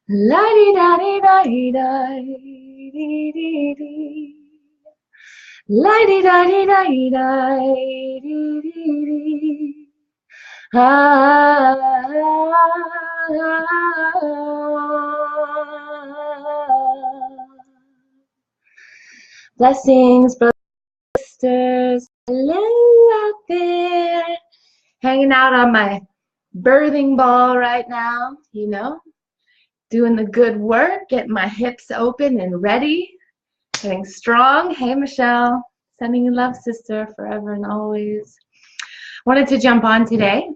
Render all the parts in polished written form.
La di da di da di da di di di. La di da di da di da di di di. Ah, blessings, brothers, sisters. Hello out there. Hanging out on my birthing ball right now, doing the good work, getting my hips open and ready, getting strong. Hey, Michelle, sending you love, sister, forever and always. Wanted to jump on today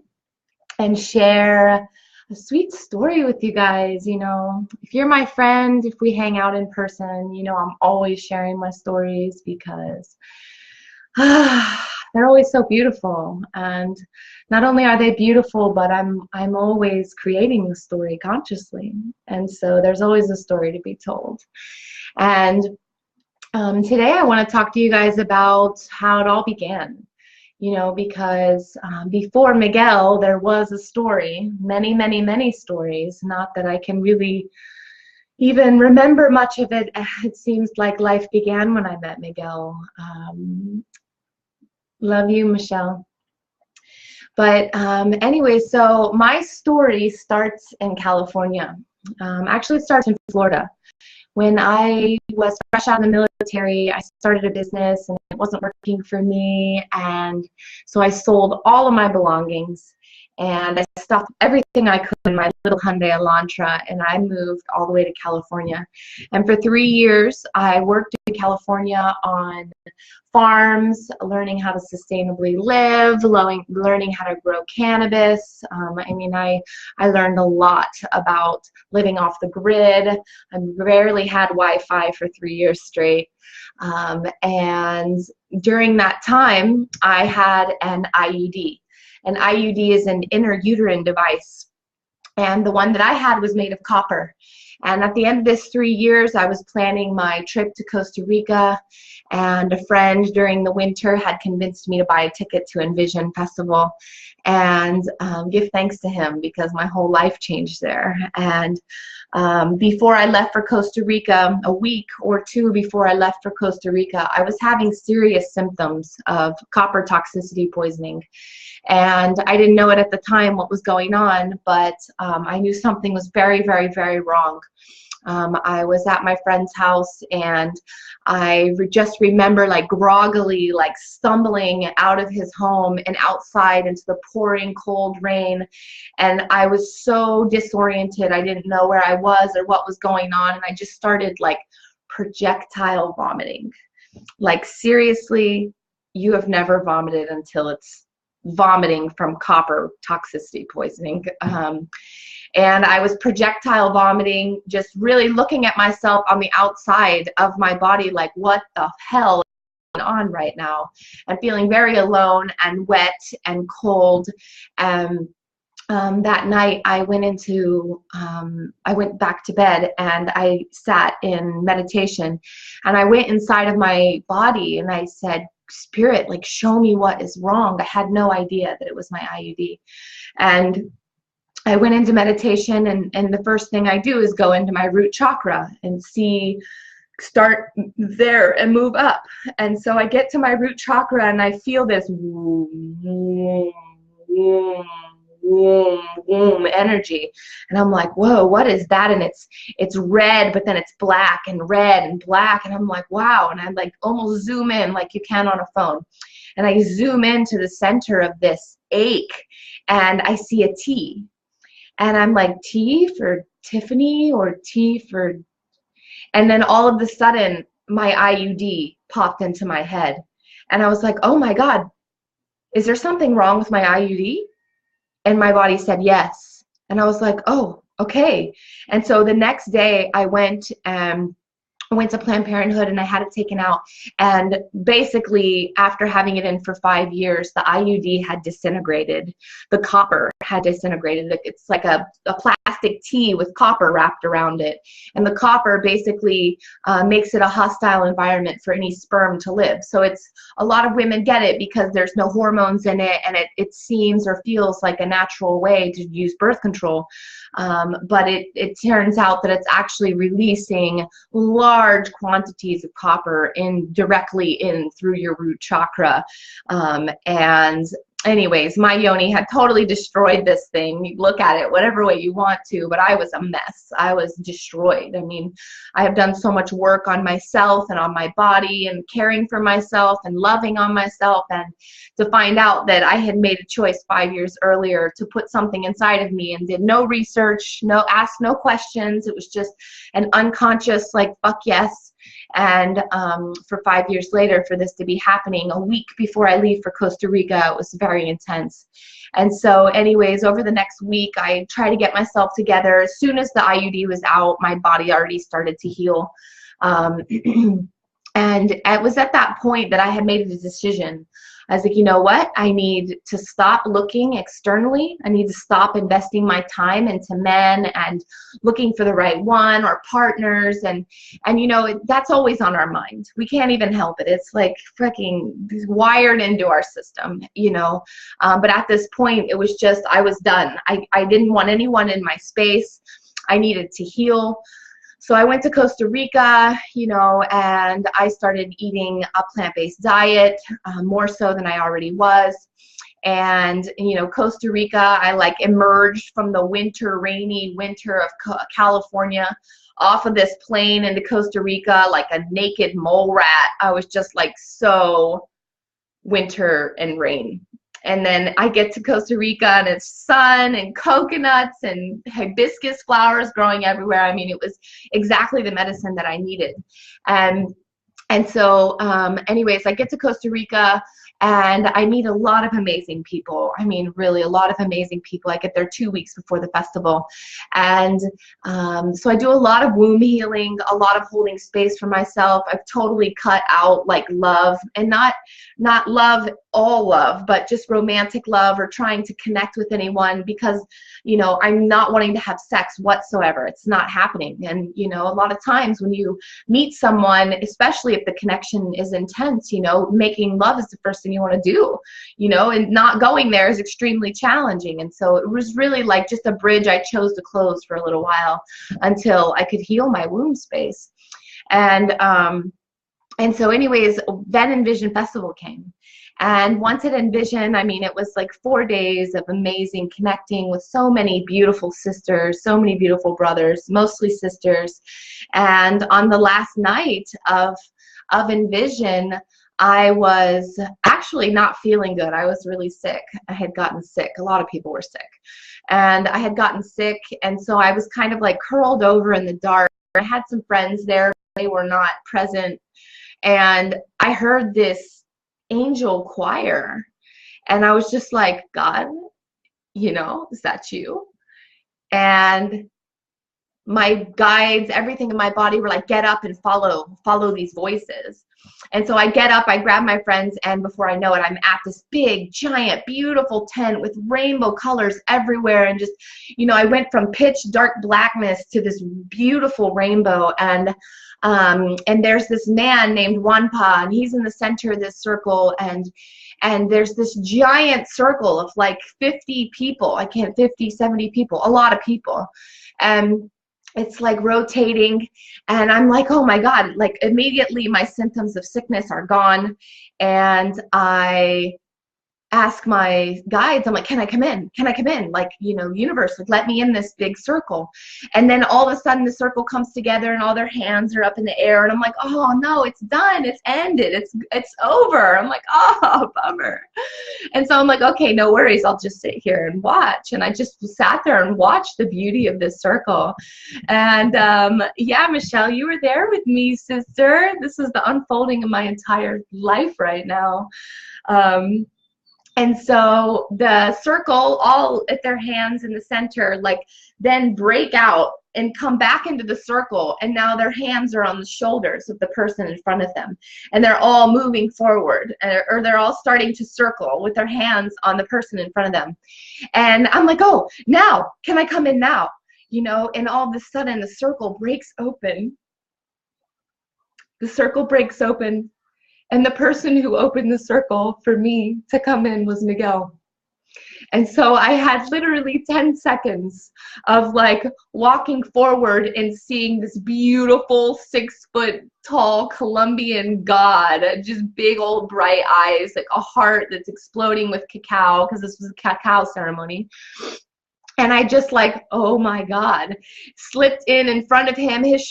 and share a sweet story with you guys. If you're my friend, if we hang out in person, I'm always sharing my stories because they're always so beautiful. And not only are they beautiful, but I'm always creating the story consciously. And so there's always a story to be told. And today I want to talk to you guys about how it all began. Because before Miguel, there was a story, many, many, many stories. Not that I can really even remember much of it. It seems like life began when I met Miguel. Love you, Michelle. But anyway, so my story starts in California. Actually, it starts in Florida. When I was fresh out of the military, I started a business and it wasn't working for me. And so I sold all of my belongings and I stuffed everything I could in my little Hyundai Elantra, and I moved all the way to California. And for 3 years, I worked in California on farms, learning how to sustainably live, learning how to grow cannabis. I learned a lot about living off the grid. I rarely had Wi-Fi for 3 years straight. And during that time, I had an IUD. An IUD is an intrauterine device. And the one that I had was made of copper. And at the end of this 3 years, I was planning my trip to Costa Rica, and a friend during the winter had convinced me to buy a ticket to Envision Festival, and give thanks to him because my whole life changed there. And before I left for Costa Rica, a week or two before I left for Costa Rica, I was having serious symptoms of copper toxicity poisoning. And I didn't know it at the time what was going on, but I knew something was very, very, very wrong. I was at my friend's house, and I just remember like groggily, like stumbling out of his home and outside into the pouring cold rain. And I was so disoriented. I didn't know where I was or what was going on. And I just started like projectile vomiting. Like seriously, you have never vomited until it's vomiting from copper toxicity poisoning. And I was projectile vomiting, just really looking at myself on the outside of my body like, what the hell is going on right now? And feeling very alone and wet and cold. That night I went back to bed and I sat in meditation, and I went inside of my body and I said, Spirit, like, show me what is wrong. I had no idea that it was my IUD. And I went into meditation, and the first thing I do is go into my root chakra and start there and move up. And so I get to my root chakra and I feel this energy, and I'm like, whoa, what is that? And it's red, but then it's black and red and black, and I'm like, wow. And I like almost zoom in like you can on a phone, and I zoom into the center of this ache, and I see a T, and I'm like, T for Tiffany or T for, and then all of a sudden my IUD popped into my head, and I was like, oh my God, is there something wrong with my IUD? And my body said yes. And I was like, oh, okay. And so the next day I went to Planned Parenthood and I had it taken out. And basically, after having it in for 5 years, the IUD had disintegrated. The copper had disintegrated. It's like a plastic tea with copper wrapped around it. And the copper basically makes it a hostile environment for any sperm to live. So it's, a lot of women get it because there's no hormones in it, and it seems or feels like a natural way to use birth control. But it turns out that it's actually releasing large quantities of copper directly in through your root chakra. And anyways, my yoni had totally destroyed this thing. You look at it whatever way you want to, but I was a mess. I was destroyed. I mean, I have done so much work on myself and on my body and caring for myself and loving on myself, and to find out that I had made a choice 5 years earlier to put something inside of me and did no research, asked no questions. It was just an unconscious, like, fuck yes. And for 5 years later, for this to be happening a week before I leave for Costa Rica, it was very intense. And so anyways, over the next week, I tried to get myself together. As soon as the IUD was out, my body already started to heal. And it was at that point that I had made a decision. I was like, you know what? I need to stop looking externally. I need to stop investing my time into men and looking for the right one or partners. And that's always on our mind. We can't even help it. It's like freaking wired into our system, But at this point, it was just, I was done. I didn't want anyone in my space. I needed to heal. So I went to Costa Rica, and I started eating a plant-based diet, more so than I already was. And, Costa Rica, I emerged from the rainy winter of California, off of this plane into Costa Rica like a naked mole rat. I was just so winter and rain. And then I get to Costa Rica and it's sun and coconuts and hibiscus flowers growing everywhere. I mean, it was exactly the medicine that I needed. And so anyways, I get to Costa Rica and I meet a lot of amazing people. I mean, really a lot of amazing people. I get there 2 weeks before the festival. And so I do a lot of womb healing, a lot of holding space for myself. I've totally cut out love, and not love, all love, but just romantic love or trying to connect with anyone, because, I'm not wanting to have sex whatsoever. It's not happening. And, a lot of times when you meet someone, especially if the connection is intense, making love is the first thing you want to do, and not going there is extremely challenging. And so it was really just a bridge I chose to close for a little while until I could heal my womb space. And so anyways, then Envision Festival came. And once at Envision, I mean, it was 4 days of amazing connecting with so many beautiful sisters, so many beautiful brothers, mostly sisters. And on the last night of Envision, I was actually not feeling good. I was really sick. I had gotten sick. A lot of people were sick. And I had gotten sick, and so I was kind of curled over in the dark. I had some friends there. They were not present. And I heard this angel choir, and I was just like, God, is that you? And my guides, everything in my body were like, get up and follow these voices. And so I get up, I grab my friends, and before I know it, I'm at this big, giant, beautiful tent with rainbow colors everywhere. And just, I went from pitch dark blackness to this beautiful rainbow. And there's this man named Wanpa, and he's in the center of this circle. And there's this giant circle of 50 people. 50, 70 people, a lot of people. And it's rotating, and I'm like, oh my God, immediately my symptoms of sickness are gone. And I ask my guides, I'm like, can I come in? Can I come in? Universe, let me in this big circle. And then all of a sudden the circle comes together and all their hands are up in the air. And I'm like, oh no, it's done. It's ended. It's over. I'm like, oh, bummer. And so I'm like, okay, no worries. I'll just sit here and watch. And I just sat there and watched the beauty of this circle. And yeah, Michelle, you were there with me, sister. This is the unfolding of my entire life right now. And so the circle, all at their hands in the center, then break out and come back into the circle. And now their hands are on the shoulders of the person in front of them. And they're all moving forward, or they're all starting to circle with their hands on the person in front of them. And I'm like, oh, now, can I come in now? you know, and all of a sudden the circle breaks open. The circle breaks open, and the person who opened the circle for me to come in was Miguel. And so I had literally 10 seconds of like walking forward and seeing this beautiful 6-foot tall Colombian god, just big old bright eyes, like a heart that's exploding with cacao, because this was a cacao ceremony. And I just like, oh my God, slipped in front of him, his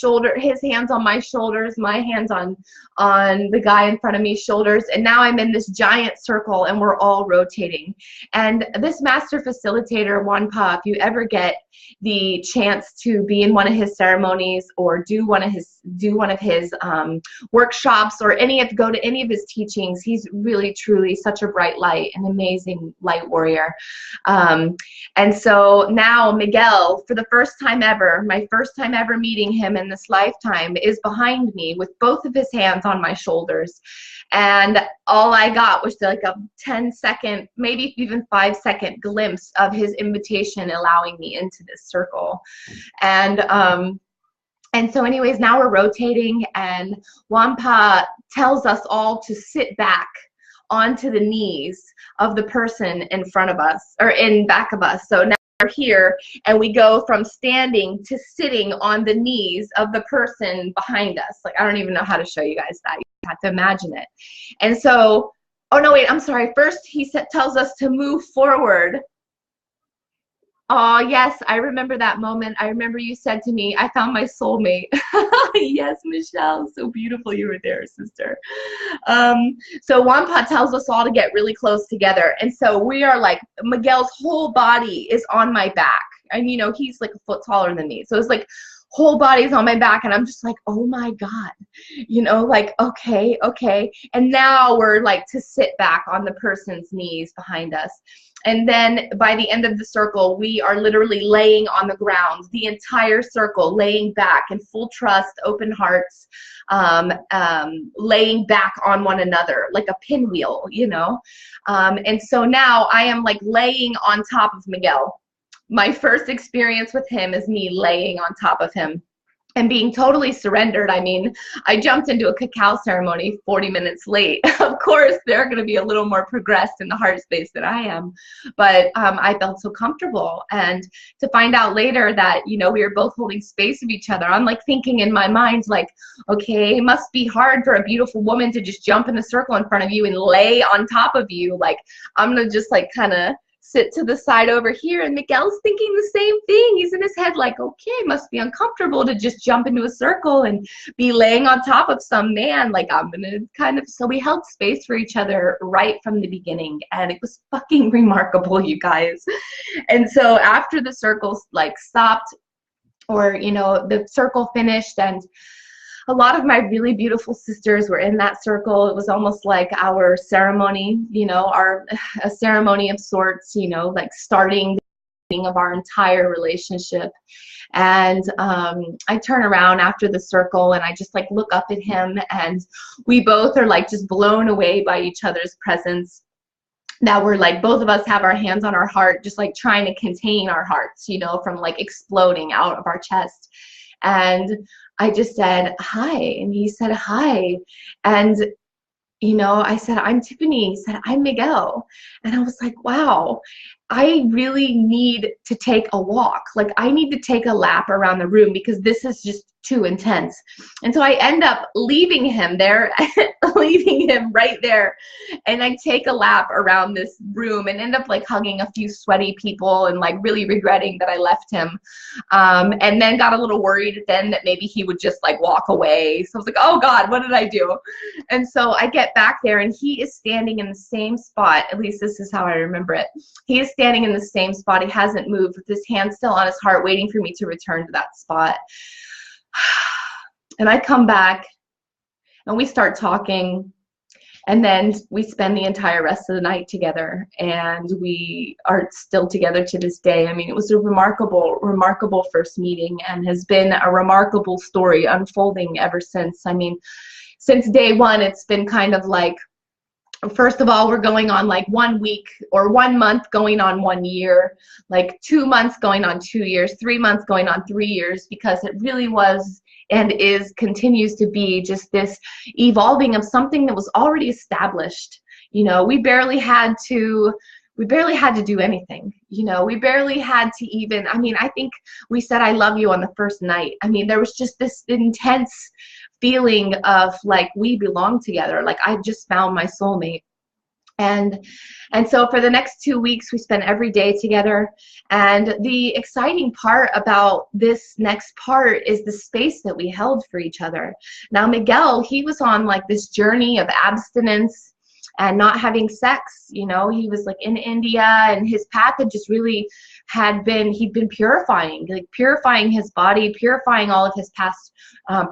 hands on my shoulders, my hands on the guy in front of me's shoulders. And now I'm in this giant circle and we're all rotating. And this master facilitator, Juan Pa, if you ever get the chance to be in one of his ceremonies or do one of his workshops or go to any of his teachings, he's really, truly such a bright light, an amazing light warrior. And so now Miguel, for the first time ever, my first time ever meeting him in this lifetime, is behind me with both of his hands on my shoulders. And all I got was like a 10-second, maybe even 5-second glimpse of his invitation allowing me into this circle. And so anyways, now we're rotating, and Juan Pa tells us all to sit back onto the knees of the person in front of us, or in back of us. So now we're here, and we go from standing to sitting on the knees of the person behind us. Like, I don't even know how to show you guys that. You have to imagine it. And so, oh no, wait, I'm sorry. First, he tells us to move forward. Oh, yes, I remember that moment. I remember you said to me, I found my soulmate. Yes, Michelle, so beautiful you were there, sister. So Juan Pa tells us all to get really close together. And so we are like, Miguel's whole body is on my back. And, you know, he's like a foot taller than me. So it's like, whole body's on my back, and I'm just like, oh my God, you know, like, okay. And now we're like to sit back on the person's knees behind us. And then by the end of the circle, we are literally laying on the ground, the entire circle, laying back in full trust, open hearts, laying back on one another like a pinwheel, you know. And so now I am like laying on top of Miguel. My first experience with him is me laying on top of him and being totally surrendered. I mean, I jumped into a cacao ceremony 40 minutes late. Of course, they're going to be a little more progressed in the heart space than I am. But I felt so comfortable. And to find out later that, you know, we were both holding space of each other, I'm like thinking in my mind, like, okay, it must be hard for a beautiful woman to just jump in a circle in front of you and lay on top of you. Like, I'm going to just like kind of sit to the side over here, and Miguel's thinking the same thing. He's in his head like, okay, it must be uncomfortable to just jump into a circle and be laying on top of some man. Like, I'm gonna kind of, so we held space for each other right from the beginning, and it was fucking remarkable, you guys. And so after the circles like stopped, or, you know, the circle finished, and a lot of my really beautiful sisters were in that circle. It was almost like our ceremony, you know, a ceremony of sorts, you know, like starting the beginning of our entire relationship. And I turn around after the circle and I just like look up at him, and we both are like just blown away by each other's presence. That we're like, both of us have our hands on our heart, just like trying to contain our hearts, you know, from like exploding out of our chest. And I just said, hi. And he said, hi. And, you know, I said, I'm Tiffany. He said, I'm Miguel. And I was like, wow, I really need to take a walk. Like, I need to take a lap around the room because this is just too intense. And so I end up leaving him there, leaving him right there. And I take a lap around this room and end up like hugging a few sweaty people and like really regretting that I left him. And then got a little worried then that maybe he would just like walk away. So I was like, oh God, what did I do? And so I get back there and he is standing in the same spot. At least this is how I remember it. He is standing in the same spot. He hasn't moved with his hand still on his heart, waiting for me to return to that spot. And I come back and we start talking, and then we spend the entire rest of the night together, and we are still together to this day. I mean, it was a remarkable first meeting, and has been a remarkable story unfolding ever since. I mean, since day one, it's been kind of like first of all, we're going on like 1 week or 1 month going on 1 year, like 2 months going on 2 years, 3 months going on 3 years, because it really was and is, continues to be just this evolving of something that was already established. You know, we barely had to do anything. You know, we barely had to even, I mean, I think we said I love you on the first night. I mean, there was just this intense feeling of like we belong together, like I just found my soulmate. And so for the next 2 weeks we spent every day together. And the exciting part about this next part is the space that we held for each other. Now Miguel, he was on like this journey of abstinence and not having sex. You know, he was like in India, and his path had just really he'd been purifying, like purifying his body, purifying all of his past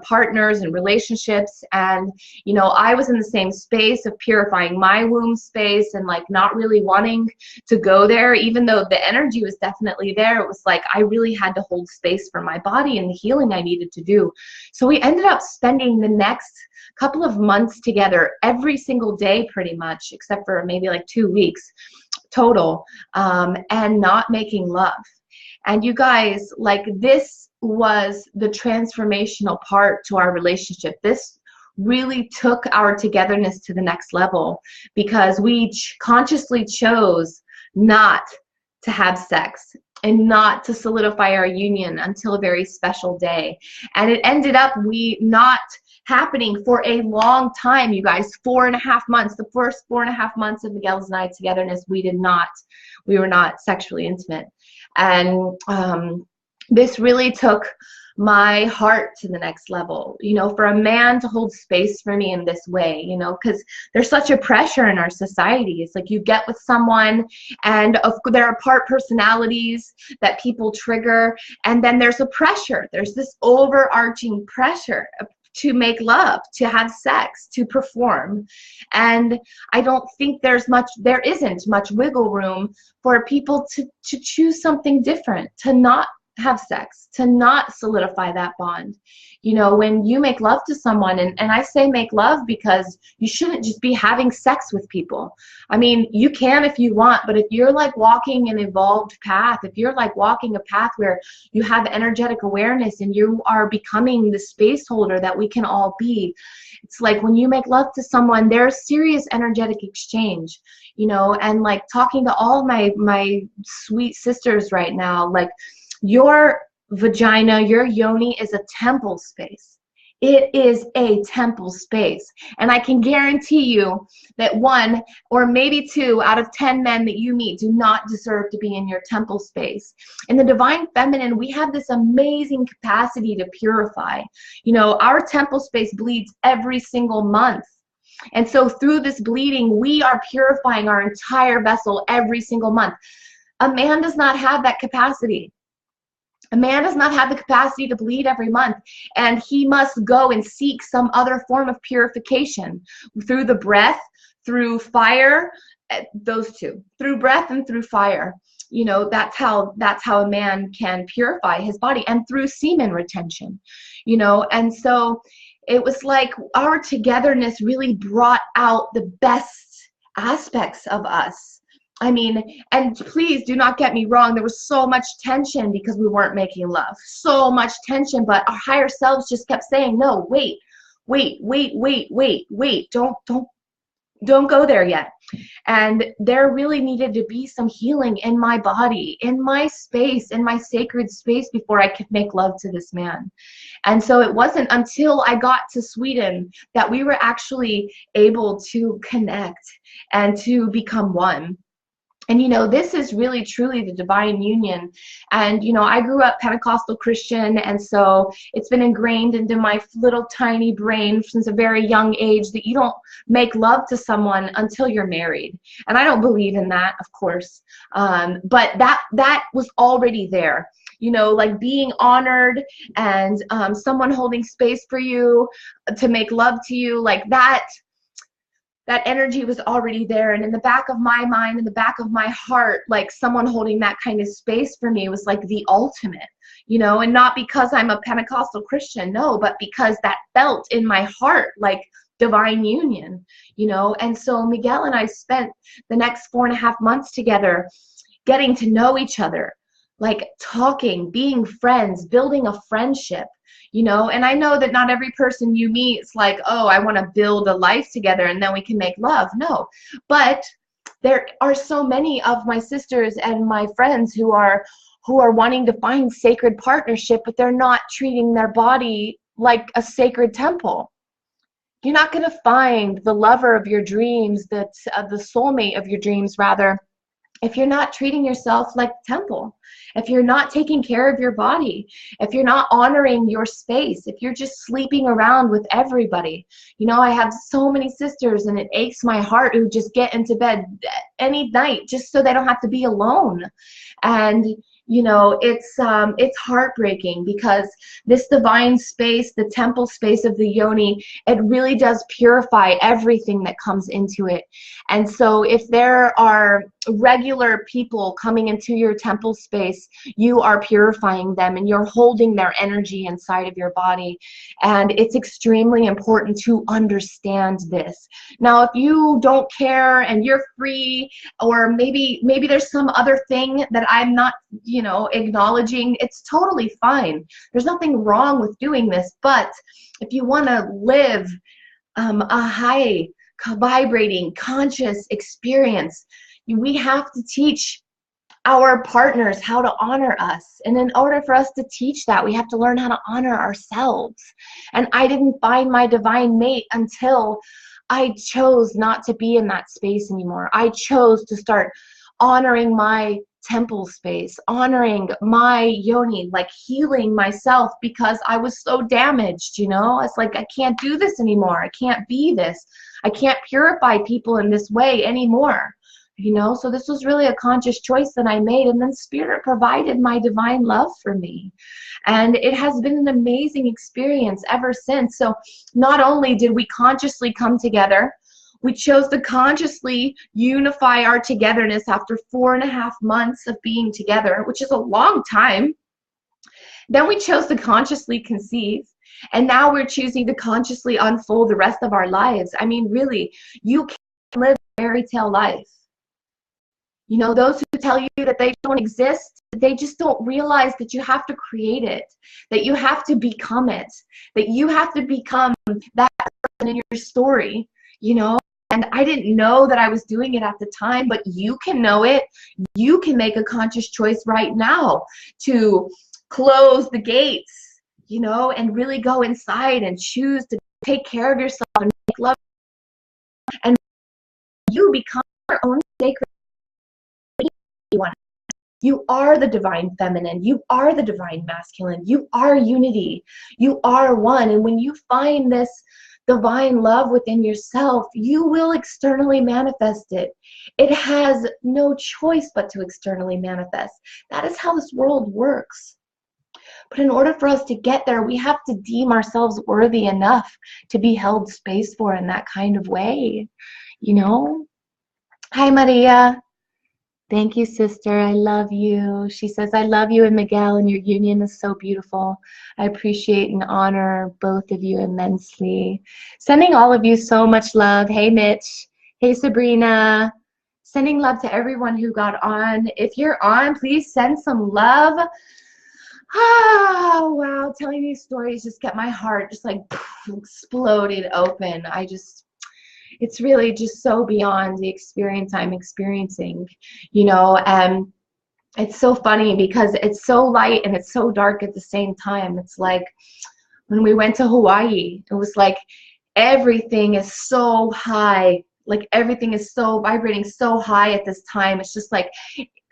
partners and relationships. And, you know, I was in the same space of purifying my womb space and like not really wanting to go there, even though the energy was definitely there. It was like I really had to hold space for my body and the healing I needed to do. So we ended up spending the next couple of months together every single day pretty much, except for maybe like 2 weeks total, and not making love. And you guys, like, this was the transformational part to our relationship. This really took our togetherness to the next level, because we consciously chose not to have sex and not to solidify our union until a very special day. And it ended up not happening for a long time, you guys. 4.5 months. The first 4.5 months of Miguel's and I togetherness, we were not sexually intimate. And this really took my heart to the next level, you know, for a man to hold space for me in this way, you know, because there's such a pressure in our society. It's like you get with someone and there are part personalities that people trigger, and then there's a pressure. There's this overarching pressure to make love, to have sex, to perform. And I don't think there isn't much wiggle room for people to choose something different, to not have sex, to not solidify that bond. You know, when you make love to someone, and I say make love because you shouldn't just be having sex with people. I mean, you can if you want, but if you're like walking an evolved path, if you're like walking a path where you have energetic awareness and you are becoming the space holder that we can all be, it's like when you make love to someone, there's serious energetic exchange, you know. And like talking to all of my sweet sisters right now, like, your vagina, your yoni is a temple space. It is a temple space. And I can guarantee you that 1 or maybe 2 out of 10 men that you meet do not deserve to be in your temple space. In the Divine Feminine, we have this amazing capacity to purify. You know, our temple space bleeds every single month. And so through this bleeding, we are purifying our entire vessel every single month. A man does not have that capacity. A man does not have the capacity to bleed every month, and he must go and seek some other form of purification through the breath, through fire, those two, through breath and through fire. You know, that's how a man can purify his body, and through semen retention, you know. And so it was like our togetherness really brought out the best aspects of us. I mean, and please do not get me wrong, there was so much tension because we weren't making love. So much tension, but our higher selves just kept saying, no, wait, don't go there yet. And there really needed to be some healing in my body, in my space, in my sacred space, before I could make love to this man. And so it wasn't until I got to Sweden that we were actually able to connect and to become one. And, you know, this is really, truly the divine union. And, you know, I grew up Pentecostal Christian, and so it's been ingrained into my little tiny brain since a very young age that you don't make love to someone until you're married. And I don't believe in that, of course. But that was already there. You know, like being honored and someone holding space for you to make love to you, like that energy was already there. And in the back of my mind, in the back of my heart, like someone holding that kind of space for me was like the ultimate, you know. And not because I'm a Pentecostal Christian, no, but because that felt in my heart like divine union, you know. And so Miguel and I spent the next 4.5 months together getting to know each other, like talking, being friends, building a friendship, you know. And I know that not every person you meet is like, oh, I want to build a life together and then we can make love. No, but there are so many of my sisters and my friends who are wanting to find sacred partnership, but they're not treating their body like a sacred temple. You're not going to find the lover of your dreams, the soulmate of your dreams, rather, if you're not treating yourself like a temple, if you're not taking care of your body, if you're not honoring your space, if you're just sleeping around with everybody. You know, I have so many sisters, and it aches my heart, who just get into bed any night just so they don't have to be alone. And you know, it's heartbreaking, because this divine space, the temple space of the yoni, it really does purify everything that comes into it. And so if there are regular people coming into your temple space, you are purifying them and you're holding their energy inside of your body. And it's extremely important to understand this. Now, if you don't care and you're free, or maybe there's some other thing that I'm not, you know, acknowledging, it's totally fine. There's nothing wrong with doing this. But if you want to live a high vibrating conscious experience, we have to teach our partners how to honor us. And in order for us to teach that, we have to learn how to honor ourselves. And I didn't find my divine mate until I chose not to be in that space anymore. I chose to start honoring my temple space, honoring my yoni, like healing myself, because I was so damaged, you know. It's like, I can't do this anymore. I can't be this. I can't purify people in this way anymore, you know. So this was really a conscious choice that I made, and then Spirit provided my divine love for me. And it has been an amazing experience ever since. So not only did we consciously come together, we chose to consciously unify our togetherness after 4.5 months of being together, which is a long time. Then we chose to consciously conceive, and now we're choosing to consciously unfold the rest of our lives. I mean, really, you can't live a fairy tale life. You know, those who tell you that they don't exist, they just don't realize that you have to create it, that you have to become it, that you have to become that person in your story, you know. And I didn't know that I was doing it at the time, but you can know it. You can make a conscious choice right now to close the gates, you know, and really go inside and choose to take care of yourself and make love. And you become your own sacred one. You are the divine feminine. You are the divine masculine. You are unity. You are one. And when you find this divine love within yourself, you will externally manifest it. It has no choice but to externally manifest. That is how this world works. But in order for us to get there, we have to deem ourselves worthy enough to be held space for in that kind of way, you know? Hi, Maria. Thank you, sister. I love you. She says, I love you and Miguel, and your union is so beautiful. I appreciate and honor both of you immensely. Sending all of you so much love. Hey, Mitch. Hey, Sabrina. Sending love to everyone who got on. If you're on, please send some love. Oh, wow. Telling these stories just get my heart just like exploded open. It's really just so beyond the experience I'm experiencing, you know. And it's so funny because it's so light and it's so dark at the same time. It's like when we went to Hawaii, it was like everything is so high, like everything is so vibrating so high at this time. It's just like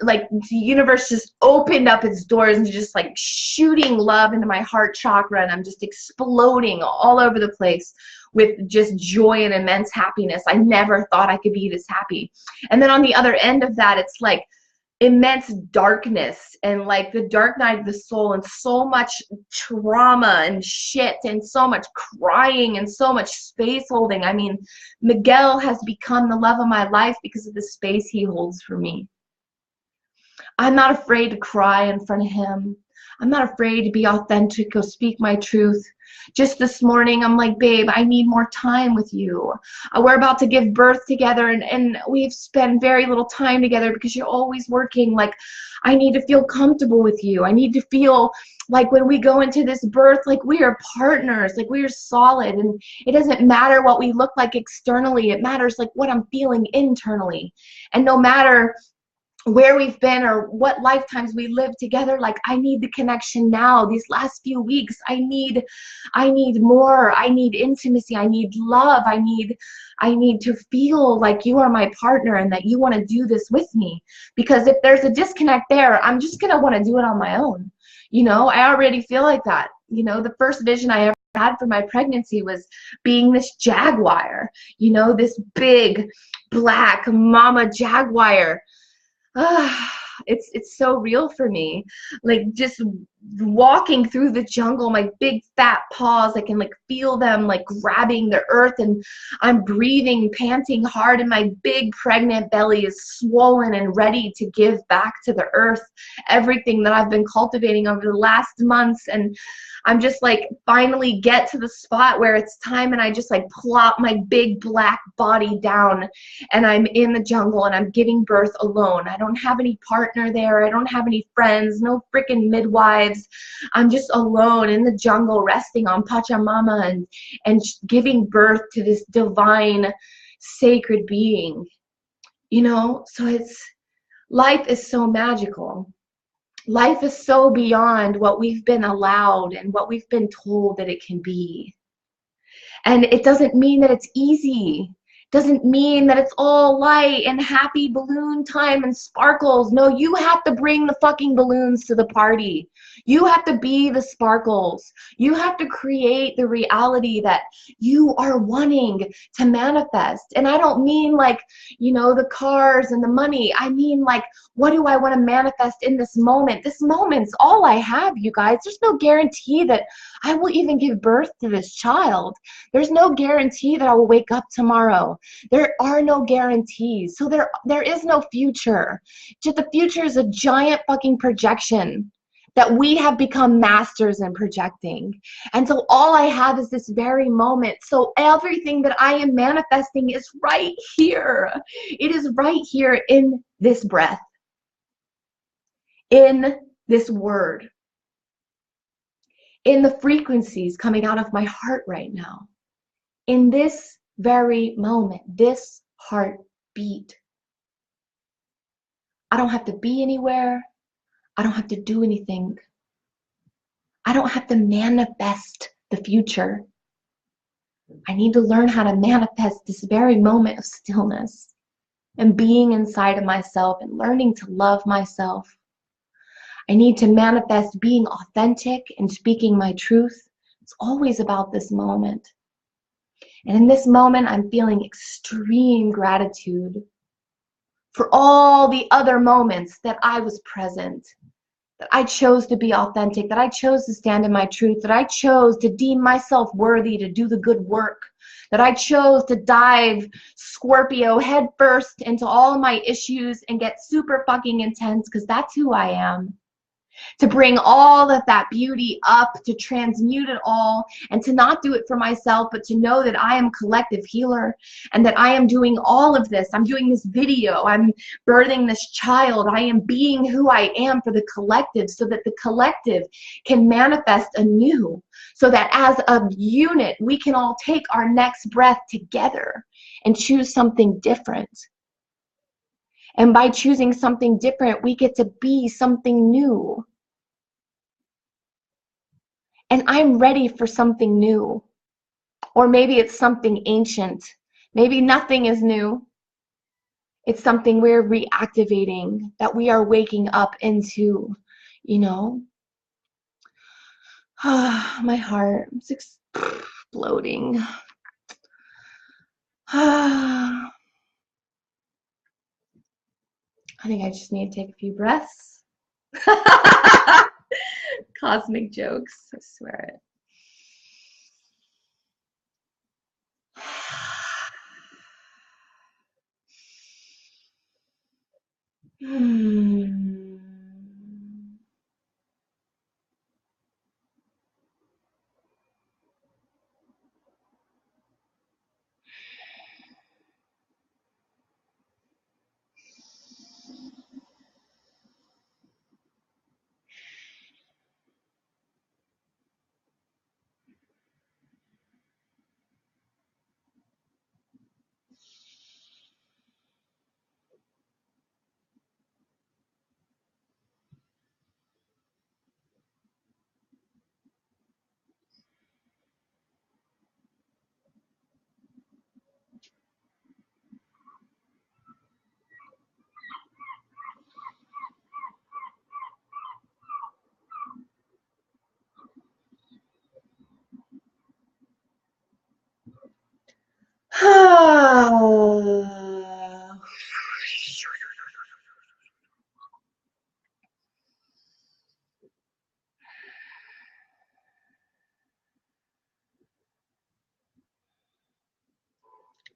the universe just opened up its doors and just like shooting love into my heart chakra, and I'm just exploding all over the place with just joy and immense happiness. I never thought I could be this happy. And then on the other end of that, it's like immense darkness and like the dark night of the soul, and so much trauma and shit and so much crying and so much space holding. I mean, Miguel has become the love of my life because of the space he holds for me. I'm not afraid to cry in front of him. I'm not afraid to be authentic or speak my truth. Just this morning, I'm like, babe, I need more time with you. We're about to give birth together, and we've spent very little time together because you're always working. Like, I need to feel comfortable with you. I need to feel like when we go into this birth, like we are partners, like we are solid. And it doesn't matter what we look like externally. It matters like what I'm feeling internally. And no matter where we've been or what lifetimes we lived together, like I need the connection now. These last few weeks, I need more. I need intimacy. I need love. I need to feel like you are my partner and that you want to do this with me. Because if there's a disconnect there, I'm just gonna want to do it on my own. I already feel like that. The first vision I ever had for my pregnancy was being this jaguar, this big black mama jaguar. It's so real for me, like just walking through the jungle, my big fat paws, I can like feel them like grabbing the earth, and I'm breathing, panting hard, and my big pregnant belly is swollen and ready to give back to the earth everything that I've been cultivating over the last months. And I'm just like finally get to the spot where it's time, and I just like plop my big black body down, and I'm in the jungle, and I'm giving birth alone. I don't have any partner there. I don't have any friends, no freaking midwives. I'm just alone in the jungle, resting on Pachamama and giving birth to this divine, sacred being. So life is so magical. Life is so beyond what we've been allowed and what we've been told that it can be. And it doesn't mean that it's easy. Doesn't mean that it's all light and happy balloon time and sparkles. No, you have to bring the fucking balloons to the party. You have to be the sparkles. You have to create the reality that you are wanting to manifest. And I don't mean like, the cars and the money. I mean like, what do I want to manifest in this moment? This moment's all I have, you guys. There's no guarantee that I will even give birth to this child. There's no guarantee that I will wake up tomorrow. There are no guarantees. So there is no future. Just the future is a giant fucking projection that we have become masters in projecting. And so all I have is this very moment. So everything that I am manifesting is right here. It is right here in this breath, in this word, in the frequencies coming out of my heart right now, in this very moment, this heartbeat. I don't have to be anywhere. I don't have to do anything. I don't have to manifest the future. I need to learn how to manifest this very moment of stillness and being inside of myself and learning to love myself. I need to manifest being authentic and speaking my truth. It's always about this moment. And in this moment, I'm feeling extreme gratitude for all the other moments that I was present, that I chose to be authentic, that I chose to stand in my truth, that I chose to deem myself worthy to do the good work, that I chose to dive Scorpio head first into all of my issues and get super fucking intense, because that's who I am. To bring all of that beauty up, to transmute it all, and to not do it for myself, but to know that I am collective healer and that I am doing all of this. I'm doing this video. I'm birthing this child. I am being who I am for the collective so that the collective can manifest anew, so that as a unit, we can all take our next breath together and choose something different. And by choosing something different, we get to be something new. And I'm ready for something new. Or maybe it's something ancient. Maybe nothing is new. It's something we're reactivating, that we are waking up into, My heart is exploding. I think I just need to take a few breaths. Cosmic jokes, I swear it.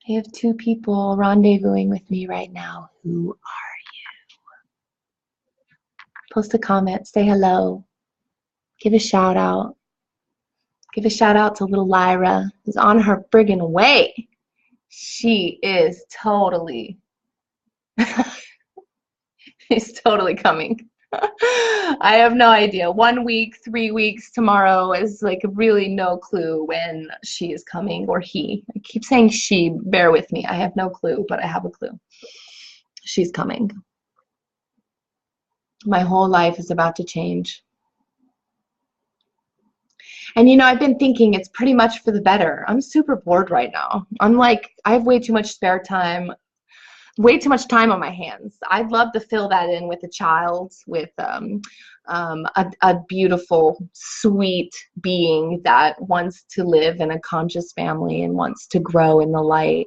I have 2 people rendezvousing with me right now. Who are you? Post a comment, say hello, give a shout out. Give a shout out to little Lyra, who's on her friggin' way. She is totally, she's totally coming. I have no idea. 1 week, 3 weeks, tomorrow is like really no clue when she is coming, or he. I keep saying she, bear with me. I have no clue, but I have a clue. She's coming. My whole life is about to change. And you know, I've been thinking it's pretty much for the better. I'm super bored right now. I'm like, I have way too much spare time, way too much time on my hands. I'd love to fill that in with a child, with a beautiful, sweet being that wants to live in a conscious family and wants to grow in the light.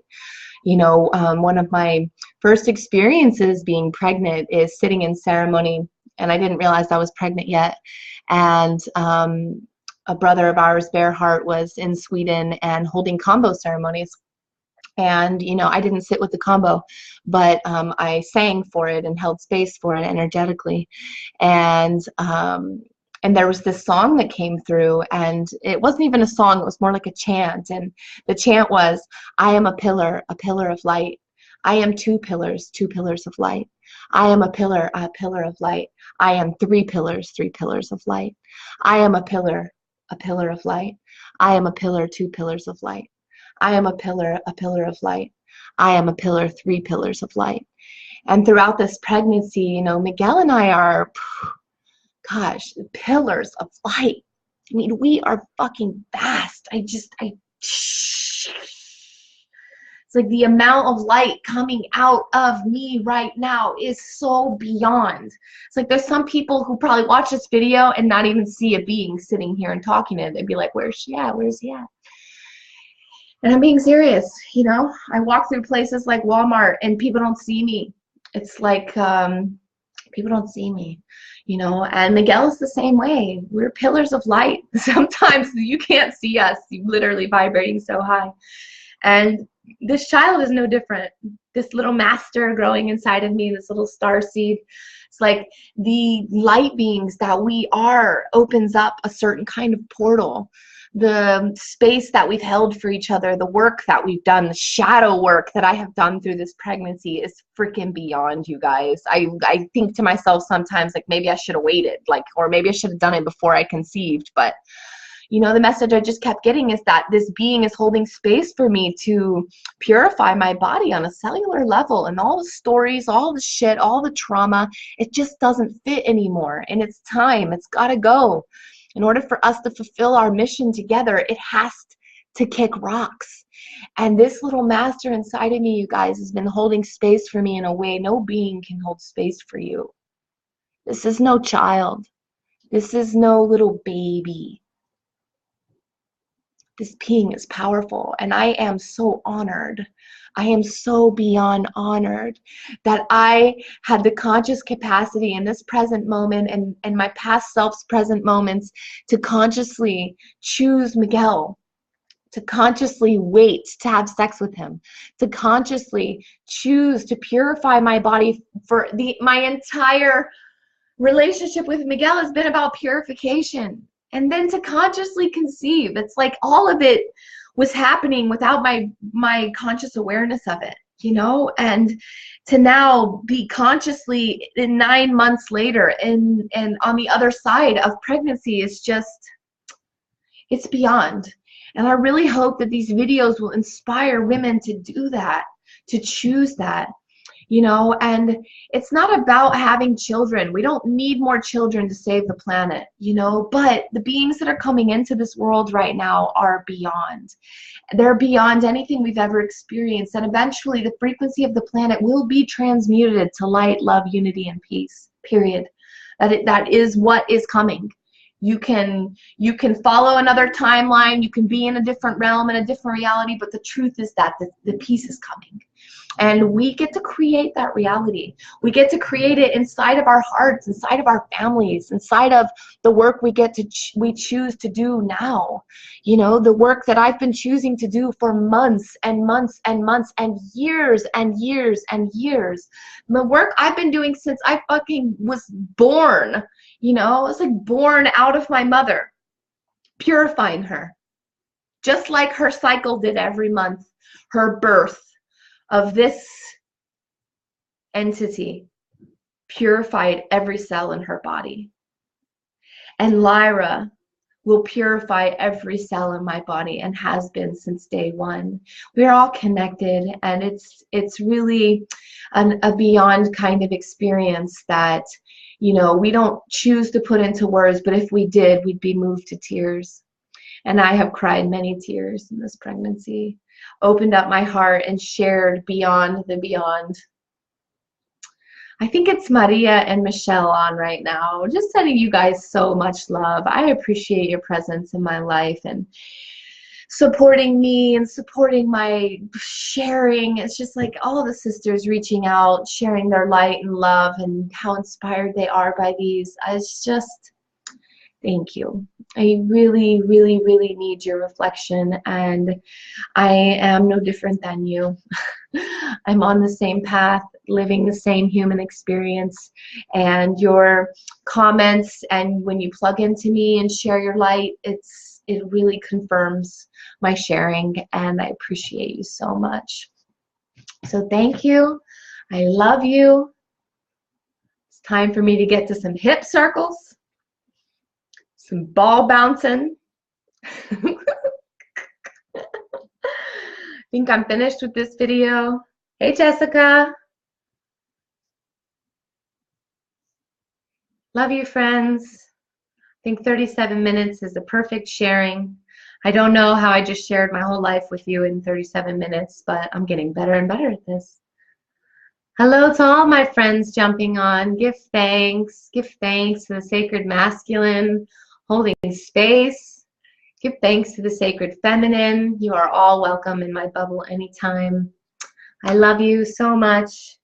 You know, one of my first experiences being pregnant is sitting in ceremony, and I didn't realize I was pregnant yet. And a brother of ours, Bearheart, was in Sweden and holding combo ceremonies. And, you know, I didn't sit with the combo, but I sang for it and held space for it energetically. And there was this song that came through, and it wasn't even a song, it was more like a chant. And the chant was, I am a pillar of light. I am 2 pillars of light. I am a pillar of light. I am 3 pillars of light. I am a pillar of light. I am a pillar, 2 pillars of light. I am a pillar of light. I am a pillar, 3 pillars of light. And throughout this pregnancy, you know, Miguel and I are, gosh, pillars of light. I mean, we are fucking vast. It's like the amount of light coming out of me right now is so beyond. It's like there's some people who probably watch this video and not even see a being sitting here and talking to it. They'd be like, where's she at? Where's he at? And I'm being serious, you know? I walk through places like Walmart and people don't see me. It's like people don't see me, you know? And Miguel is the same way. We're pillars of light. Sometimes you can't see us, literally vibrating so high. And this child is no different. This little master growing inside of me, this little star seed, it's like the light beings that we are opens up a certain kind of portal. The space that we've held for each other, the work that we've done, the shadow work that I have done through this pregnancy is freaking beyond, you guys. I think to myself sometimes, like, maybe I should have waited, like, or maybe I should have done it before I conceived. But you know, the message I just kept getting is that this being is holding space for me to purify my body on a cellular level, and all the stories, all the shit, all the trauma, it just doesn't fit anymore. And it's time. It's got to go. In order for us to fulfill our mission together, it has to kick rocks. And this little master inside of me, you guys, has been holding space for me in a way no being can hold space for you. This is no child. This is no little baby. This being is powerful, and I am so honored. I am so beyond honored that I had the conscious capacity in this present moment and my past self's present moments to consciously choose Miguel, to consciously wait to have sex with him, to consciously choose to purify my body. For my entire relationship with Miguel has been about purification. And then to consciously conceive. It's like all of it was happening without my conscious awareness of it, you know? And to now be consciously 9 months later and on the other side of pregnancy is just, it's beyond. And I really hope that these videos will inspire women to do that, to choose that. You know, and it's not about having children. We don't need more children to save the planet, you know, but the beings that are coming into this world right now are beyond. They're beyond anything we've ever experienced. And eventually the frequency of the planet will be transmuted to light, love, unity, and peace, period. That is what is coming. You can follow another timeline. You can be in a different realm, in a different reality, but the truth is that the peace is coming. And we get to create that reality. We get to create it inside of our hearts, inside of our families, inside of the work we choose to do now. You know, the work that I've been choosing to do for months and months and months and years and years and years. The work I've been doing since I fucking was born. You know, I was like born out of my mother, purifying her. Just like her cycle did every month, her birth of this entity purified every cell in her body. And Lyra will purify every cell in my body and has been since day one. We're all connected, and it's really a beyond kind of experience that, you know, we don't choose to put into words, but if we did, we'd be moved to tears. And I have cried many tears in this pregnancy, opened up my heart and shared beyond the beyond. I think it's Maria and Michelle on right now. Just sending you guys so much love. I appreciate your presence in my life and supporting me and supporting my sharing. It's just like all the sisters reaching out, sharing their light and love and how inspired they are by these. It's just, thank you. I really, really, really need your reflection, and I am no different than you. I'm on the same path, living the same human experience, and your comments and when you plug into me and share your light, it really confirms my sharing, and I appreciate you so much. So thank you. I love you. It's time for me to get to some hip circles, some ball bouncing. I think I'm finished with this video. Hey, Jessica. Love you, friends. I think 37 minutes is the perfect sharing. I don't know how I just shared my whole life with you in 37 minutes, but I'm getting better and better at this. Hello to all my friends jumping on. Give thanks. Give thanks to the sacred masculine holding space. Give thanks to the sacred feminine. You are all welcome in my bubble anytime. I love you so much.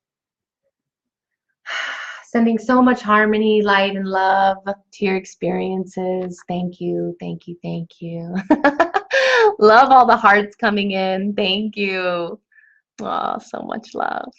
Sending so much harmony, light, and love to your experiences. Thank you, thank you, thank you. Love all the hearts coming in. Thank you. Oh, so much love.